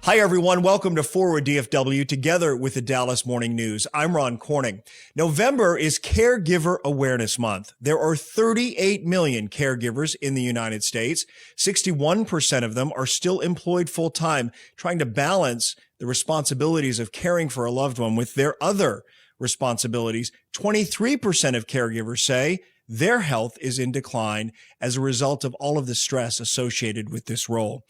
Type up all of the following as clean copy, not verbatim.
Hi, everyone. Welcome to Forward DFW, together with the Dallas Morning News. I'm Ron Corning. November is Caregiver Awareness Month. There are 38 million caregivers in the United States. 61% of them are still employed full-time, trying to balance the responsibilities of caring for a loved one with their other responsibilities. 23% of caregivers say their health is in decline as a result of all of the stress associated with this role.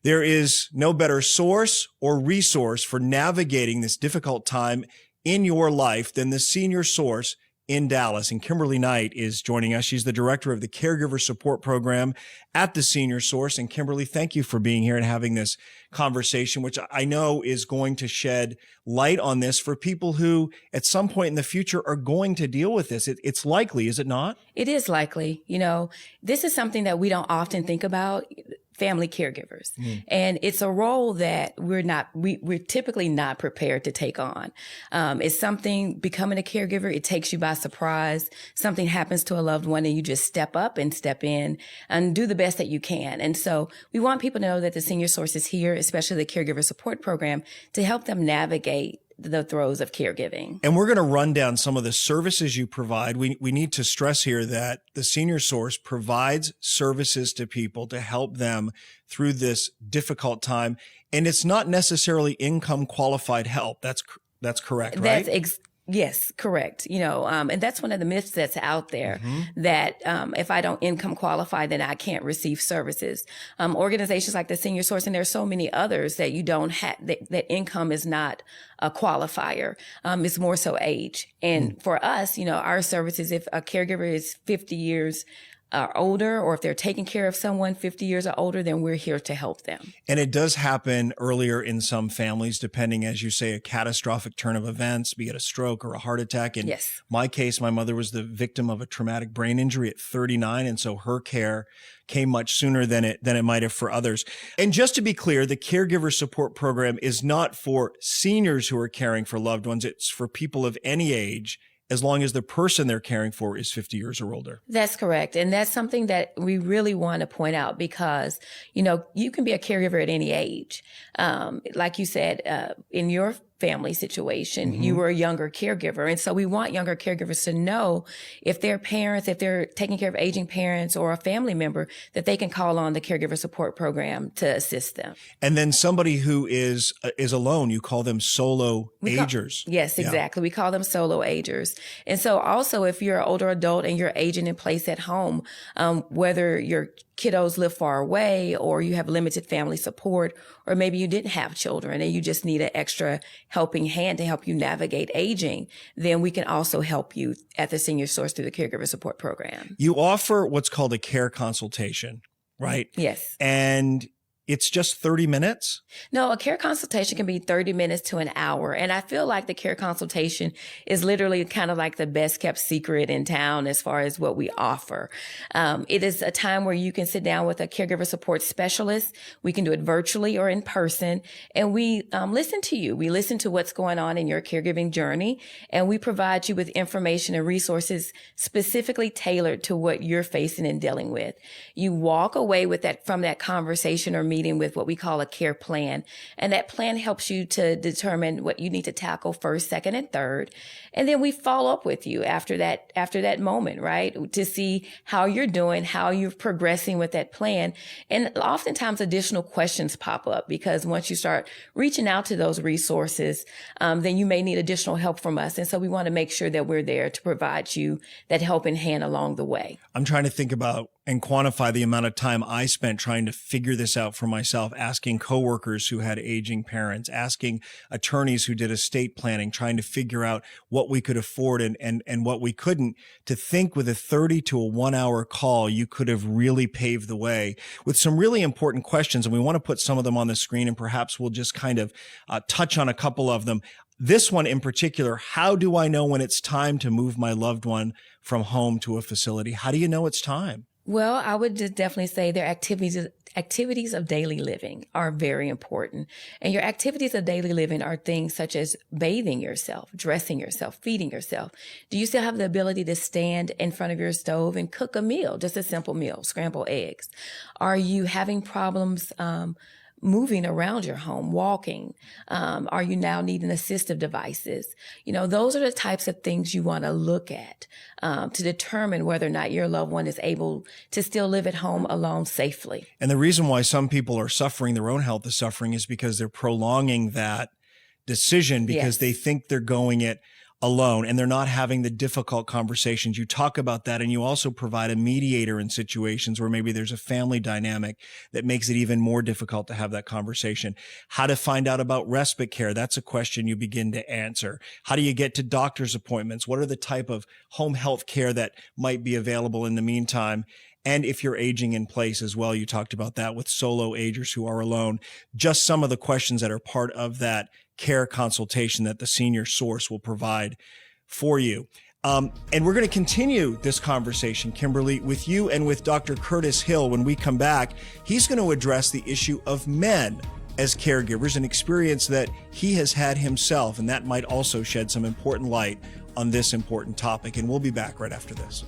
There is no better source or resource for navigating this difficult time in your life than the Senior Source in Dallas. And Kimberly Knight is joining us. She's the director of the Caregiver Support Program at the Senior Source. And Kimberly, thank you for being here and having this conversation, which I know is going to shed light on this for people who at some point in the future are going to deal with this. It's likely, is it not? It is likely. You know, this is something that we don't often think about. Family caregivers. And it's a role that we're typically not prepared to take on. It's something, becoming a caregiver, it takes you by surprise. Something happens to a loved one and you just step up and step in and do the best that you can. And so we want people to know that the Senior Source is here, especially the Caregiver Support Program, to help them navigate the throes of caregiving. And we're going to run down some of the services you provide. We need to stress here that the Senior Source provides services to people to help them through this difficult time. And it's not necessarily income qualified help. That's correct, right? Yes, correct. You know, and that's one of the myths that's out there, that if I don't income qualify, then I can't receive services. Organizations like the Senior Source, and there's so many others that you don't have, that income is not a qualifier. It's more so age. And for us, you know, our services, if a caregiver is 50 years or older, or if they're taking care of someone 50 years or older, then we're here to help them. And it does happen earlier in some families, depending, as you say, a catastrophic turn of events, be it a stroke or a heart attack. In my case, my mother was the victim of a traumatic brain injury at 39. And so her care came much sooner than it might have for others. And just to be clear, the Caregiver Support Program is not for seniors who are caring for loved ones. It's for people of any age, as long as the person they're caring for is 50 years or older. That's correct. And that's something that we really want to point out because, you know, you can be a caregiver at any age. Like you said, in your family situation, you were a younger caregiver. And so we want younger caregivers to know if their parents, if they're taking care of aging parents or a family member, that they can call on the Caregiver Support Program to assist them. And then somebody who is alone, you call them solo agers. Yes, exactly. We call them solo agers. And so also if you're an older adult and you're aging in place at home, whether your kiddos live far away or you have limited family support, or maybe you didn't have children and you just need an extra helping hand to help you navigate aging, then we can also help you at the Senior Source through the Caregiver Support Program. You offer what's called a care consultation, right? Yes. And it's just 30 minutes? No, a care consultation can be 30 minutes to an hour. And I feel like the care consultation is literally kind of like the best kept secret in town as far as what we offer. It is a time where you can sit down with a caregiver support specialist. We can do it virtually or in person. And we listen to you. We listen to what's going on in your caregiving journey. And we provide you with information and resources specifically tailored to what you're facing and dealing with. You walk away with that from that conversation or meeting with what we call a care plan. And that plan helps you to determine what you need to tackle first, second, and third. And then we follow up with you after that moment, right? To see how you're doing, how you're progressing with that plan. And oftentimes additional questions pop up because once you start reaching out to those resources, then you may need additional help from us. And so we want to make sure that we're there to provide you that helping hand along the way. I'm trying to think about and quantify the amount of time I spent trying to figure this out for myself, asking coworkers who had aging parents, asking attorneys who did estate planning, trying to figure out what we could afford and what we couldn't. To think with a 30 to a 1 hour call, you could have really paved the way with some really important questions. And we want to put some of them on the screen, and perhaps we'll just kind of touch on a couple of them. This one in particular, how do I know when it's time to move my loved one from home to a facility? How do you know it's time? Well, I would just definitely say their activities of daily living are very important. And your activities of daily living are things such as bathing yourself, dressing yourself, feeding yourself. Do you still have the ability to stand in front of your stove and cook a meal, just a simple meal, scrambled eggs? Are you having problems moving around your home, walking? Are you now needing assistive devices? Those are the types of things you want to look at to determine whether or not your loved one is able to still live at home alone safely. And the reason why some people are suffering, their own health is suffering, is because they're prolonging that decision because they think they're going it alone and they're not having the difficult conversations. You talk about that, and you also provide a mediator in situations where maybe there's a family dynamic that makes it even more difficult to have that conversation. How to find out about respite care? That's a question you begin to answer. How do you get to doctor's appointments? What are the type of home health care that might be available in the meantime? And if you're aging in place as well, you talked about that with solo agers who are alone. Just some of the questions that are part of that care consultation that the Senior Source will provide for you. And we're going to continue this conversation, Kimberly, with you and with Dr. Curtis Hill. When we come back, he's going to address the issue of men as caregivers, an experience that he has had himself, and that might also shed some important light on this important topic. And we'll be back right after this.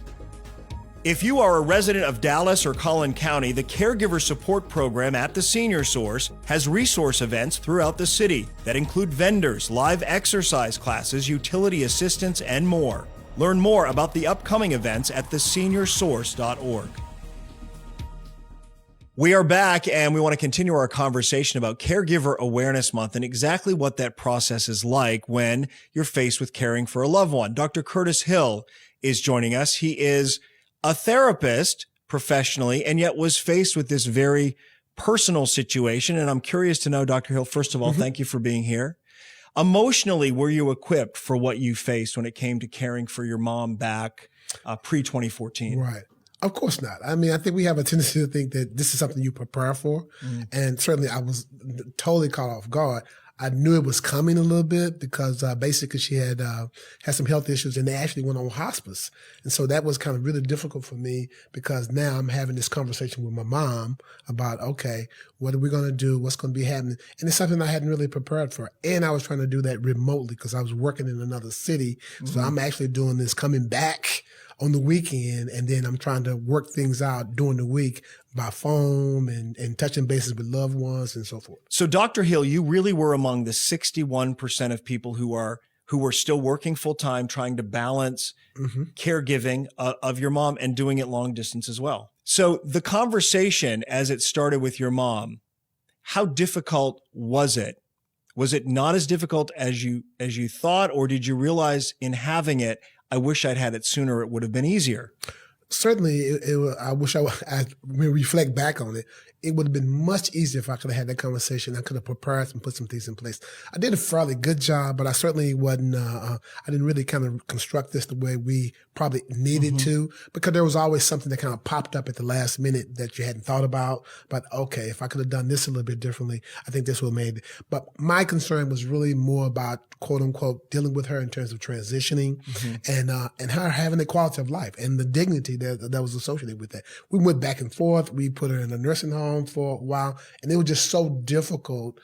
If you are a resident of Dallas or Collin County, the Caregiver Support Program at the Senior Source has resource events throughout the city that include vendors, live exercise classes, utility assistance, and more. Learn more about the upcoming events at theseniorsource.org. We are back, and we want to continue our conversation about Caregiver Awareness Month and exactly what that process is like when you're faced with caring for a loved one. Dr. Curtis Hill is joining us. He is a therapist professionally, and yet was faced with this very personal situation. And I'm curious to know, Dr. Hill, first of all, thank you for being here. Emotionally, were you equipped for what you faced when it came to caring for your mom back pre-2014? Right. Of course not. I mean, I think we have a tendency to think that this is something you prepare for. And certainly I was totally caught off guard. I knew it was coming a little bit because basically she had some health issues, and they actually went on hospice. And so that was kind of really difficult for me because now I'm having this conversation with my mom about, okay, what are we going to do? What's going to be happening? And it's something I hadn't really prepared for. And I was trying to do that remotely because I was working in another city. So I'm actually doing this coming back on the weekend, and then I'm trying to work things out during the week by phone and touching bases with loved ones and so forth. So Dr. Hill, you really were among the 61% of people who were still working full time, trying to balance caregiving of your mom and doing it long distance as well. So the conversation as it started with your mom, how difficult was it? Was it not as difficult as you thought, or did you realize in having it, I wish I'd had it sooner, it would have been easier? Certainly, I wish I reflect back on it. It would have been much easier if I could have had that conversation. I could have prepared and put some things in place. I did a fairly good job, but I certainly wasn't, I didn't really kind of construct this the way we probably needed to, because there was always something that kind of popped up at the last minute that you hadn't thought about. But okay, if I could have done this a little bit differently, I think this would have made it. But my concern was really more about, quote unquote, dealing with her in terms of transitioning and her having the quality of life and the dignity that was associated with that. We went back and forth. We put her in a nursing home for a while, and it was just so difficult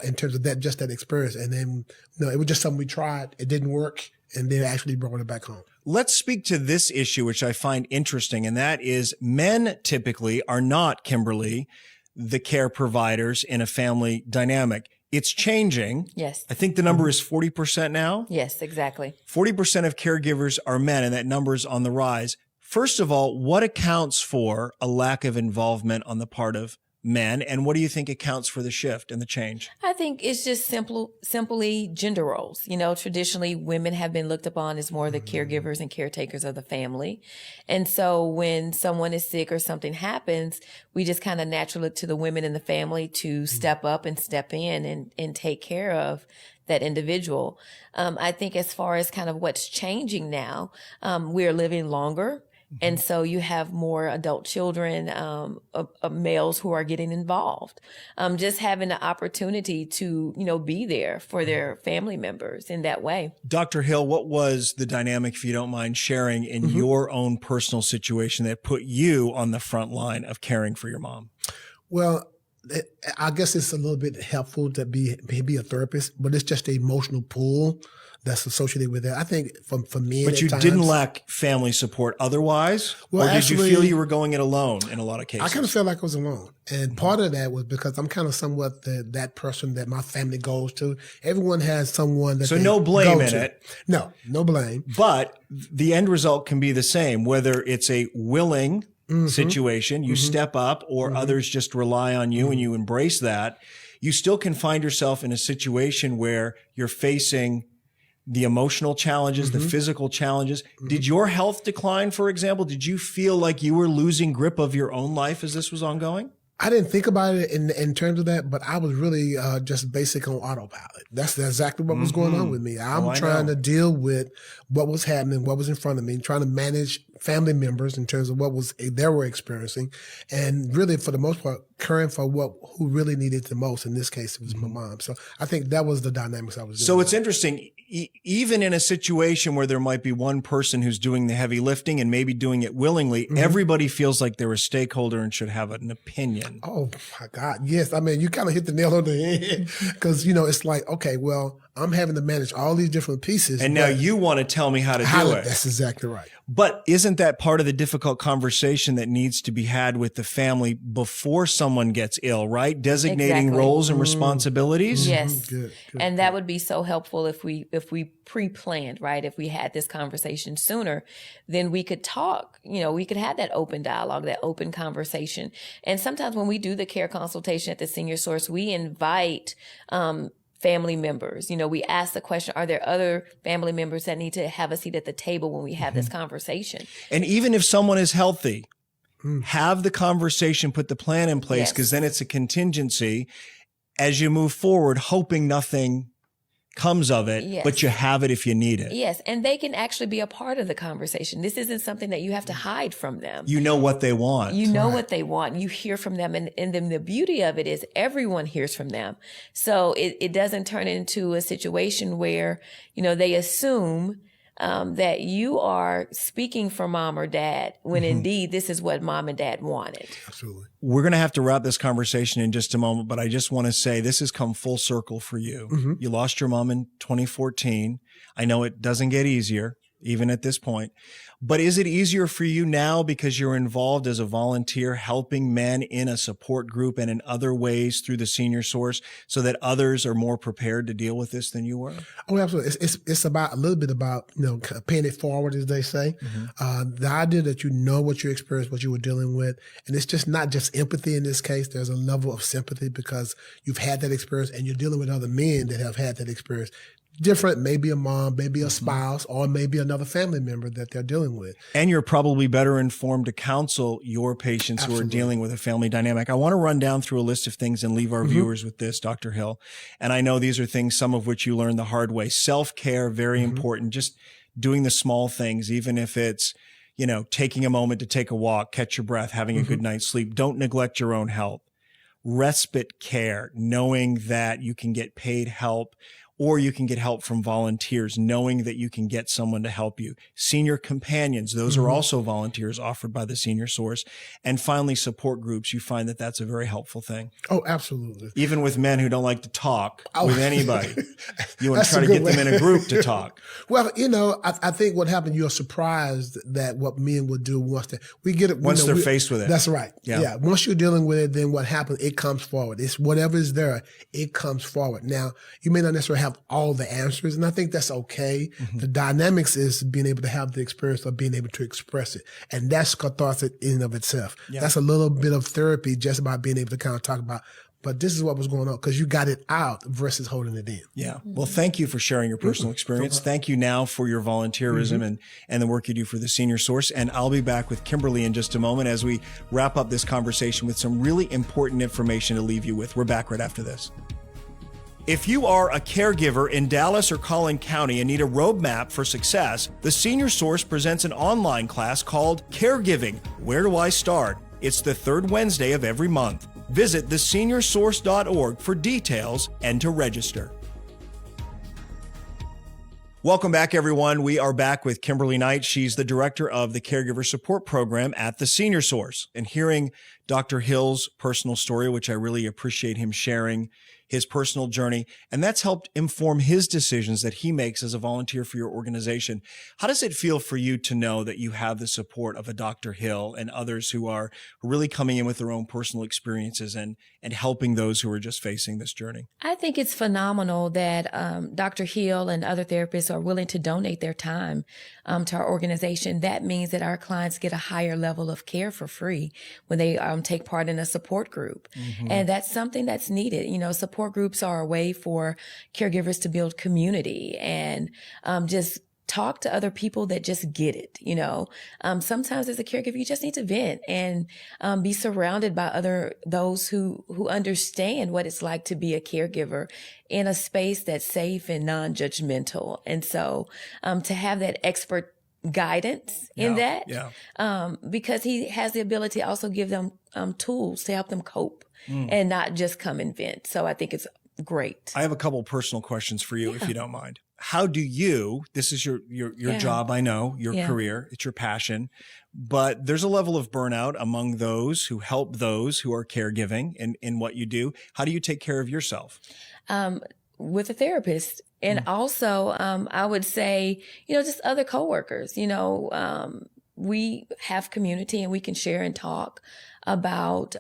in terms of that experience. And then, it was just something we tried. It didn't work, and then actually brought her back home. Let's speak to this issue, which I find interesting, and that is men typically are not, Kimberly, the care providers in a family dynamic. It's changing. Yes. I think the number is 40% now. Yes, exactly. 40% of caregivers are men, and that number is on the rise. First of all, what accounts for a lack of involvement on the part of men, and what do you think accounts for the shift and the change? I think it's just simply gender roles. Traditionally, women have been looked upon as more the caregivers and caretakers of the family. And so when someone is sick or something happens, we just kind of naturally look to the women in the family to step up and step in and take care of that individual. I think as far as kind of what's changing now, we're living longer. And so you have more adult children, males who are getting involved, just having the opportunity to, be there for their family members in that way. Dr. Hill, what was the dynamic, if you don't mind sharing, in your own personal situation that put you on the front line of caring for your mom? Well, I guess it's a little bit helpful to be a therapist, but it's just the emotional pull that's associated with it. I think for me, but you didn't lack family support otherwise, or did you feel you were going it alone in a lot of cases? I kind of felt like I was alone, and part of that was because I'm kind of somewhat that person that my family goes to. Everyone has someone that. So no blame in it. No blame. But the end result can be the same, whether it's a willing situation, you step up, or others just rely on you and you embrace that. You still can find yourself in a situation where you're facing the emotional challenges, the physical challenges. Did your health decline, for example? Did you feel like you were losing grip of your own life as this was ongoing? I didn't think about it in terms of that, but I was really just basic on autopilot. That's exactly what was going on with me. I'm trying to deal with what was happening, what was in front of me, trying to manage family members in terms of what they were experiencing, and really, for the most part, caring for who really needed it the most. In this case, it was my mom. So I think that was the dynamics I was doing. So it's interesting. Even in a situation where there might be one person who's doing the heavy lifting and maybe doing it willingly, everybody feels like they're a stakeholder and should have an opinion. Oh my God. Yes. I mean, you kind of hit the nail on the head because, it's like, okay, well, I'm having to manage all these different pieces. And now you want to tell me how to do it. That's exactly right. But isn't that part of the difficult conversation that needs to be had with the family before someone gets ill, right? Designating roles and responsibilities? Yes. Good, and that would be so helpful if we pre-planned, right? If we had this conversation sooner, then we could talk, we could have that open dialogue, that open conversation. And sometimes when we do the care consultation at the Senior Source, we invite, family members. We ask the question, are there other family members that need to have a seat at the table when we have this conversation? And even if someone is healthy, have the conversation, put the plan in place, because then it's a contingency as you move forward, hoping nothing comes of it, but you have it if you need it. Yes, and they can actually be a part of the conversation. This isn't something that you have to hide from them. You know what they want. You know what they want. You hear from them. And then the beauty of it is everyone hears from them. So it doesn't turn into a situation where, they assume that you are speaking for mom or dad when indeed this is what mom and dad wanted. Absolutely. We're going to have to wrap this conversation in just a moment, but I just want to say this has come full circle for you. You lost your mom in 2014. I know it doesn't get easier, even at this point. But is it easier for you now because you're involved as a volunteer helping men in a support group and in other ways through the Senior Source so that others are more prepared to deal with this than you were? Oh, absolutely. It's about a little bit about, paying it forward, as they say. The idea that you know what you experienced, what you were dealing with. And it's just not just empathy in this case. There's a level of sympathy because you've had that experience and you're dealing with other men that have had that experience. Different, maybe a mom, maybe a spouse, or maybe another family member that they're dealing with. And you're probably better informed to counsel your patients who are dealing with a family dynamic. I want to run down through a list of things and leave our viewers with this, Dr. Hill. And I know these are things, some of which you learned the hard way. Self-care, very important. Just doing the small things, even if it's, taking a moment to take a walk, catch your breath, having a good night's sleep. Don't neglect your own health. Respite care, knowing that you can get paid help, or you can get help from volunteers, knowing that you can get someone to help you. Senior companions, those are also volunteers offered by the Senior Source. And finally, support groups. You find that that's a very helpful thing. Oh, absolutely. Even with men who don't like to talk with anybody. You want to try to get them in a group to talk. Well, I think what happened, you're surprised that what men would do once they're faced with it. That's right. Yeah. Once you're dealing with it, then what happens, it comes forward. It's whatever is there, it comes forward. Now, you may not necessarily have all the answers, and I think that's okay. The dynamics is being able to have the experience of being able to express it. And that's catharsis in and of itself. Yeah. That's a little bit of therapy just about being able to kind of talk about, but this is what was going on because you got it out versus holding it in. Yeah. Well, thank you for sharing your personal experience. Thank you now for your volunteerism and the work you do for the Senior Source. And I'll be back with Kimberly in just a moment as we wrap up this conversation with some really important information to leave you with. We're back right after this. If you are a caregiver in Dallas or Collin County and need a roadmap for success, the Senior Source presents an online class called Caregiving. Where do I start? It's the third Wednesday of every month. Visit theSeniorSource.org for details and to register. Welcome back, everyone. We are back with Kimberly Knight. She's the director of the Caregiver Support Program at the Senior Source. And hearing Dr. Hill's personal story, which I really appreciate him sharing his personal journey, and that's helped inform his decisions that he makes as a volunteer for your organization. How does it feel for you to know that you have the support of a Dr. Hill and others who are really coming in with their own personal experiences and helping those who are just facing this journey? I think it's phenomenal that Dr. Hill and other therapists are willing to donate their time to our organization. That means that our clients get a higher level of care for free when they take part in a support group. Mm-hmm. And that's something that's needed. You know, support groups are a way for caregivers to build community and just talk to other people that just get it. You know, sometimes as a caregiver, you just need to vent and be surrounded by those who understand what it's like to be a caregiver in a space that's safe and non-judgmental. And so to have that expert guidance in because he has the ability to also give them tools to help them cope and not just come and vent. So I think it's great. I have a couple personal questions for you, if you don't mind. How do you, this is your job, I know, your career, it's your passion, but there's a level of burnout among those who help those who are caregiving in what you do. How do you take care of yourself? With a therapist. And also, I would say, you know, just other coworkers, you know, we have community and we can share and talk about,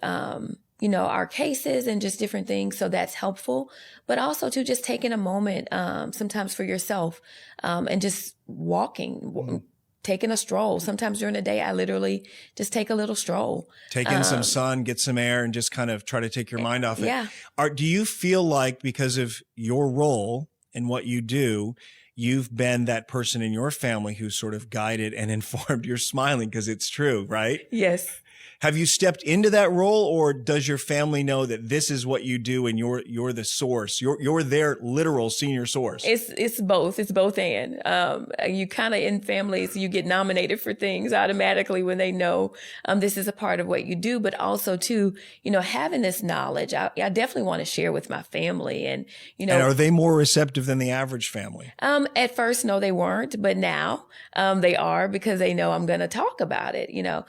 you know, our cases and just different things. So that's helpful, but also to just taking a moment, sometimes for yourself, and just walking, taking a stroll. Sometimes during the day, I literally just take a little stroll. Take in some sun, get some air, and just kind of try to take your mind off it. Yeah. Do you feel like because of your role and what you do, you've been that person in your family who sort of guided and informed? You're smiling because it's true, right? Yes. Have you stepped into that role, or does your family know that this is what you do and you're the source? You're their literal senior source. It's both. It's both and. You kind of in families, you get nominated for things automatically when they know this is a part of what you do, but also too, you know, having this knowledge, I definitely want to share with my family, and you know. And are they more receptive than the average family? At first, no, they weren't, but now they are, because they know I'm going to talk about it. You know,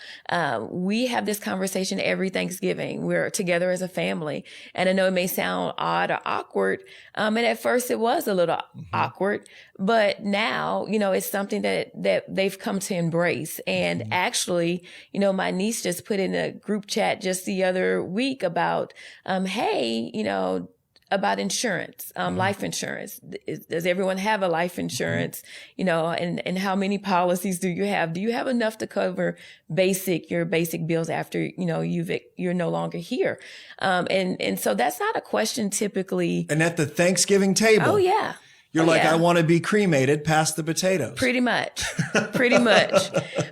we have this conversation every Thanksgiving. We're together as a family. And I know it may sound odd or awkward. And at first it was a little awkward, but now, you know, it's something that they've come to embrace. And actually, you know, my niece just put in a group chat just the other week about, hey, you know, about insurance, life insurance. Does everyone have a life insurance? You know, and how many policies do you have? Do you have enough to cover your basic bills after, you know, you're no longer here? And so that's not a question typically. And at the Thanksgiving table. Oh yeah. You're like, I want to be cremated, pass the potatoes. Pretty much.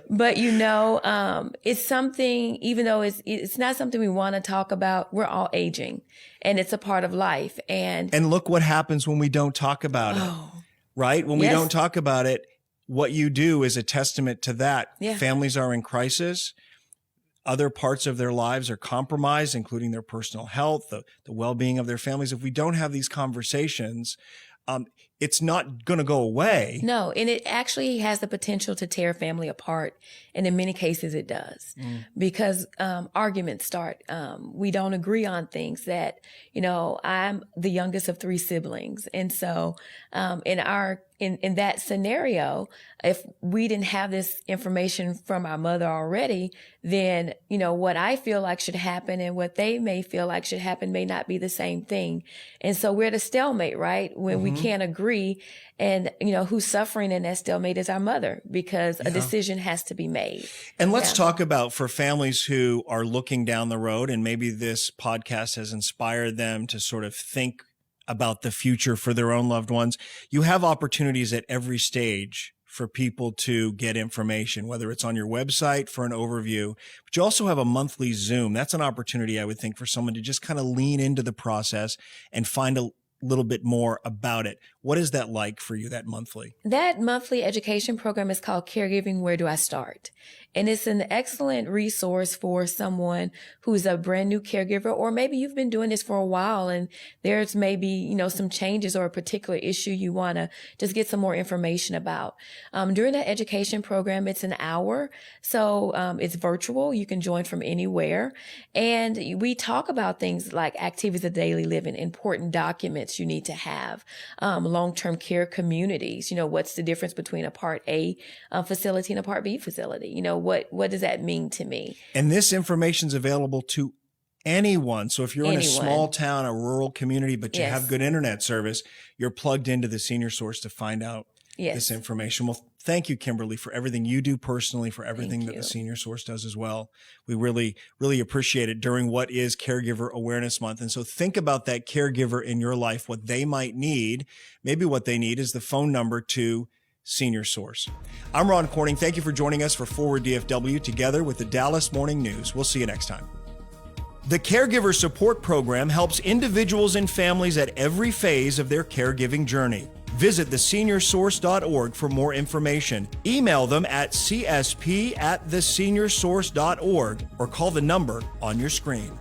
But you know, it's something, even though it's not something we want to talk about, we're all aging and it's a part of life. And look what happens when we don't talk about it, right? When we don't talk about it, what you do is a testament to that. Yeah. Families are in crisis. Other parts of their lives are compromised, including their personal health, the well-being of their families. If we don't have these conversations, it's not going to go away. No, and it actually has the potential to tear a family apart. And in many cases it does because arguments start. We don't agree on things that, you know, I'm the youngest of 3 siblings. And so in that scenario, if we didn't have this information from our mother already, then, you know, what I feel like should happen and what they may feel like should happen may not be the same thing. And so we're at a stalemate, right? When we can't agree, and, you know, who's suffering in that stalemate is our mother, because a decision has to be made. And let's talk about, for families who are looking down the road, and maybe this podcast has inspired them to sort of think about the future for their own loved ones. You have opportunities at every stage for people to get information, whether it's on your website for an overview, but you also have a monthly Zoom. That's an opportunity, I would think, for someone to just kind of lean into the process and find little bit more about it. What is that like for you, that monthly? That monthly education program is called Caregiving, Where Do I Start? And it's an excellent resource for someone who's a brand new caregiver, or maybe you've been doing this for a while and there's maybe, some changes or a particular issue you want to just get some more information about. During that education program, it's an hour. So it's virtual. You can join from anywhere. And we talk about things like activities of daily living, important documents you need to have, long-term care communities. What's the difference between a Part A facility and a Part B facility? What does that mean to me? And this information is available to anyone. So if you're in a small town, a rural community, but you have good internet service, you're plugged into the Senior Source to find out this information. Well, thank you, Kimberly, for everything you do personally, for everything that the Senior Source does as well. We really, really appreciate it during what is Caregiver Awareness Month. And so think about that caregiver in your life, what they might need. Maybe what they need is the phone number to Senior Source. I'm Ron Corning. Thank you for joining us for Forward DFW together with the Dallas Morning News. We'll see you next time. The Caregiver Support Program helps individuals and families at every phase of their caregiving journey. Visit theseniorsource.org for more information. Email them at csp@theseniorsource.org or call the number on your screen.